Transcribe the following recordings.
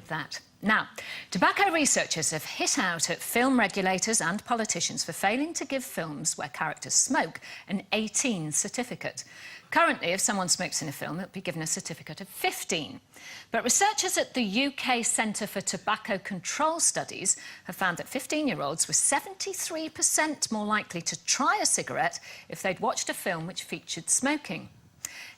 that. Now, tobacco researchers have hit out at film regulators and politicians for failing to give films where characters smoke an 18 certificate. Currently, if someone smokes in a film, it'll be given a certificate of 15. But researchers at the UK Centre for Tobacco Control Studies have found that 15-year-olds were 73% more likely to try a cigarette if they'd watched a film which featured smoking.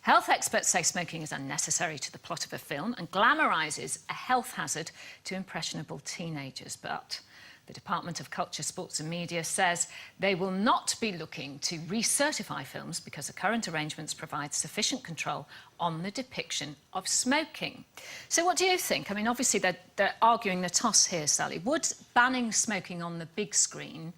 Health experts say smoking is unnecessary to the plot of a film and glamorises a health hazard to impressionable teenagers. But the Department of Culture, Sports and Media says they will not be looking to recertify films because the current arrangements provide sufficient control on the depiction of smoking. So what do you think? I mean, obviously they're arguing the toss here, Sally. Would banning smoking on the big screen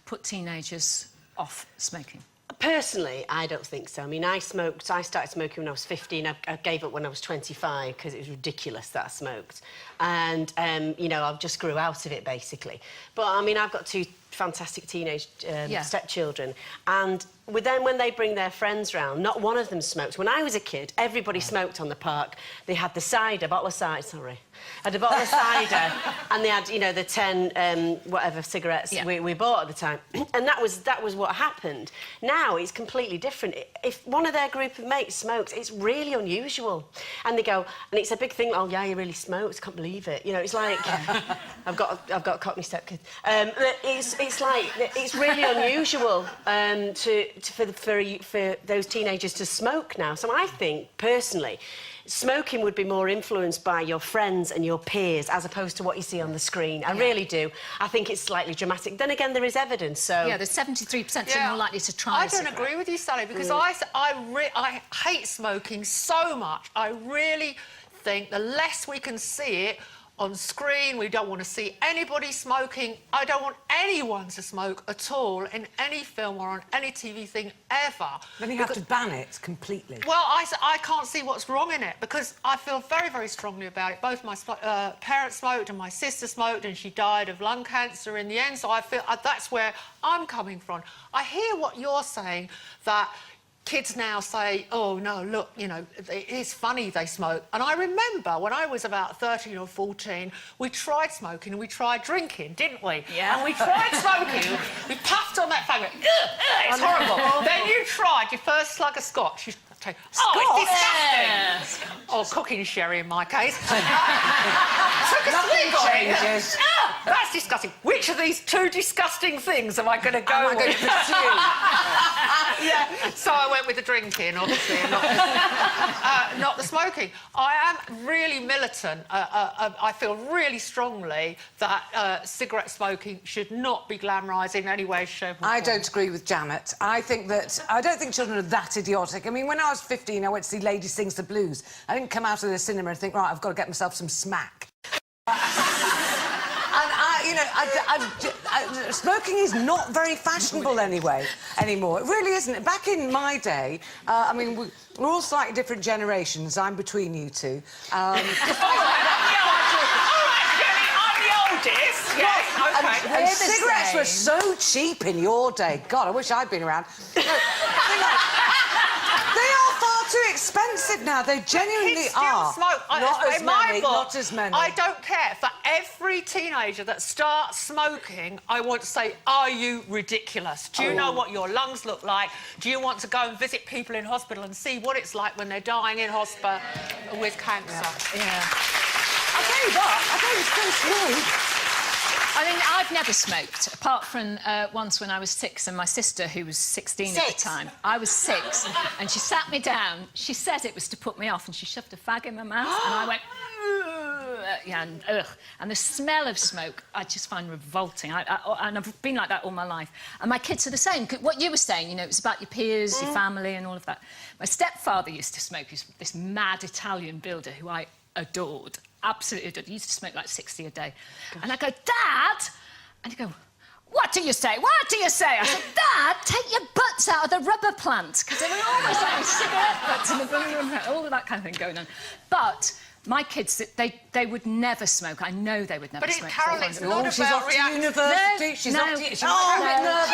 put teenagers off smoking? Personally, I don't think so. I mean, I started smoking when I was 15. I gave up when I was 25 because it was ridiculous that I smoked. And, you know, I just grew out of it, basically. But, I mean, I've got two fantastic teenage stepchildren. And then when they bring their friends round, not one of them smokes. When I was a kid, everybody smoked on the park. They had the cider, bottle of cider, sorry. Had a bottle of cider, and they had, you know, the 10 whatever cigarettes we bought at the time, and that was what happened. Now it's completely different. If one of their group of mates smokes, it's really unusual, and they go, and it's a big thing. Oh yeah, he really smokes. Can't believe it. You know, it's like I've got a Cockney stepkid. It's like it's really unusual for those teenagers to smoke now. So I think personally, smoking would be more influenced by your friends and your peers as opposed to what you see on the screen. I really do. I think it's slightly dramatic. Then again, there is evidence, so... Yeah, there's 73% are more likely to try I don't agree with you, Sally, because I hate smoking so much. I really think the less we can see it on screen, we don't want to see anybody smoking. I don't want anyone to smoke at all in any film or on any TV thing ever. Then you have to ban it completely. Well, I can't see what's wrong in it because I feel very, very strongly about it. Both my parents smoked and my sister smoked and she died of lung cancer in the end, so I feel that's where I'm coming from. I hear what you're saying, that kids now say, oh, no, look, you know, it's funny they smoke. And I remember when I was about 13 or 14, we tried smoking and we tried drinking, didn't we? Yeah. And we tried smoking, we puffed on that faggot. It's horrible. Then you tried your first slug of scotch. You take, it's disgusting. Or cooking sherry, in my case. Took a swig of it. That's disgusting. Which of these two disgusting things am I going to go with? So I went with the drinking, obviously, and not the smoking. I am really militant. I feel really strongly that cigarette smoking should not be glamorised in any way, shape or form. I don't agree with Janet. I don't think children are that idiotic. I mean, when I was 15, I went to see Lady Sings the Blues. I didn't come out of the cinema and think, right, I've got to get myself some smack. Smoking is not very fashionable anymore. It really isn't. Back in my day, I mean, we're all slightly different generations. I'm between you two. I'm the oldest. Yes, and cigarettes were so cheap in your day. God, I wish I'd been around. They are far too expensive now. They genuinely are. Smoke. Not as many. I don't care. For every teenager that starts smoking, I want to say, are you ridiculous? Do you know what your lungs look like? Do you want to go and visit people in hospital and see what it's like when they're dying in hospital with cancer? Yeah. I'll tell you what, I think it's so sweet. I mean, I've never smoked, apart from once when I was 6 and my sister, who was 16 at the time, I was 6, and she sat me down. She said it was to put me off, and she shoved a fag in my mouth, and I went, yeah, and ugh. And the smell of smoke, I just find revolting. And I've been like that all my life. And my kids are the same. What you were saying, you know, it was about your peers, your family, and all of that. My stepfather used to smoke. He was this mad Italian builder who I adored. Absolutely adored. He used to smoke like 60 a day. Gosh. And I go, Dad! And he'd go, what do you say? What do you say? I said, Dad, take your butts out of the rubber plant. Because there were always like cigarette butts and all of that kind of thing going on. But My kids, they would never smoke. I know they would never But smoke. Carol, it's not She's about off to reaction. university. She's No, off to... no. She might get a bit nervous.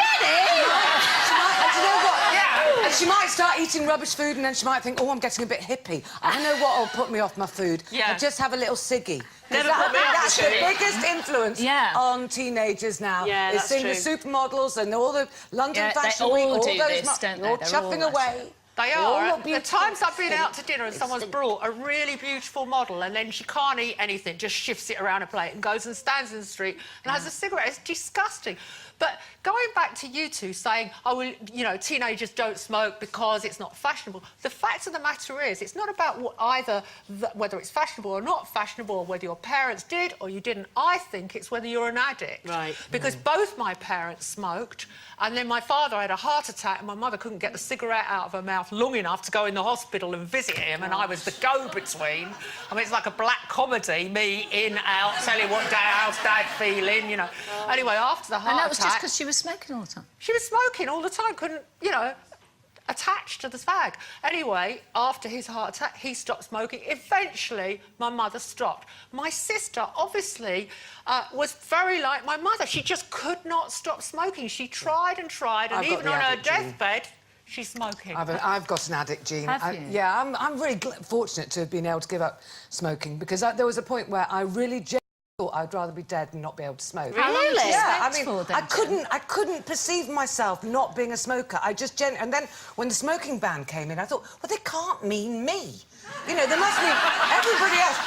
And do you know what? Yeah. And she might start eating rubbish food and then she might think, oh, I'm getting a bit hippie. I know what will put me off my food. Yeah. I just have a little ciggy. Never put me off That's the the ciggy. biggest influence on teenagers now. Yeah, is that's seeing true. the supermodels and all the London Yeah, they Fashion all Week, all do those... this, don't they? You're They're chuffing all away. They all are. look The beautiful. times I've been out to dinner and someone's brought a really beautiful model and then she can't eat anything, just shifts it around a plate and goes and stands in the street and has a cigarette. It's disgusting. But going back to you two saying, oh, well, you know, teenagers don't smoke because it's not fashionable. The fact of the matter is, it's not about whether it's fashionable or not fashionable, or whether your parents did or you didn't. I think it's whether you're an addict. Right. Because both my parents smoked, and then my father had a heart attack and my mother couldn't get the cigarette out of her mouth long enough to go in the hospital and visit him, and I was the go-between. I mean, it's like a black comedy, me in, out, telling what how's Dad feeling, you know. Anyway, after the heart And that was attack... just because she was smoking all the time. She was smoking all the time, couldn't, you know, attached to the fag. Anyway, after his heart attack, he stopped smoking. Eventually, my mother stopped. My sister, obviously, was very like my mother. She just could not stop smoking. She tried and tried, and I've got even the on her addict gene. deathbed, she's smoking. I've got an addict gene. Have you? Yeah, I'm really fortunate to have been able to give up smoking because there was a point where I really thought I'd rather be dead than not be able to smoke. How long did you Yeah, smoke I mean, for, then, I couldn't perceive myself not being a smoker. I just and then when the smoking ban came in, I thought, well, they can't mean me. You know, there must be everybody else,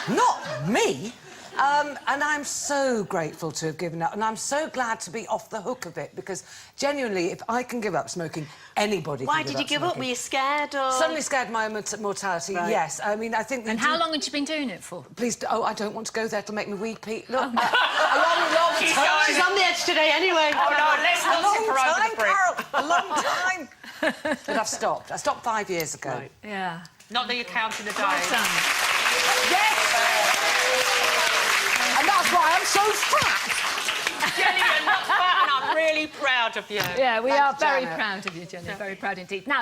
not me. And I'm so grateful to have given up, and I'm so glad to be off the hook of it because genuinely, if I can give up smoking, anybody Why can did you give up? smoking. Were you scared or...? Suddenly scared my mortality, Right. yes. I mean, I think... And how long had you been doing it for? Please, oh, I don't want to go there. It'll make me weepy. Look, a long time. She's on the edge today anyway. Oh, no, let's A not long tip her over time, the brick. Carol. A long time. But I've stopped. I stopped 5 years ago. Right. Yeah. Not that you're counting the days. Well done. Yes! And that's why I'm so fat. Jenny, you're not fat, and I'm really proud of you. Yeah, we Thanks, are very Janet. proud of you, Jenny. Very proud indeed. Now,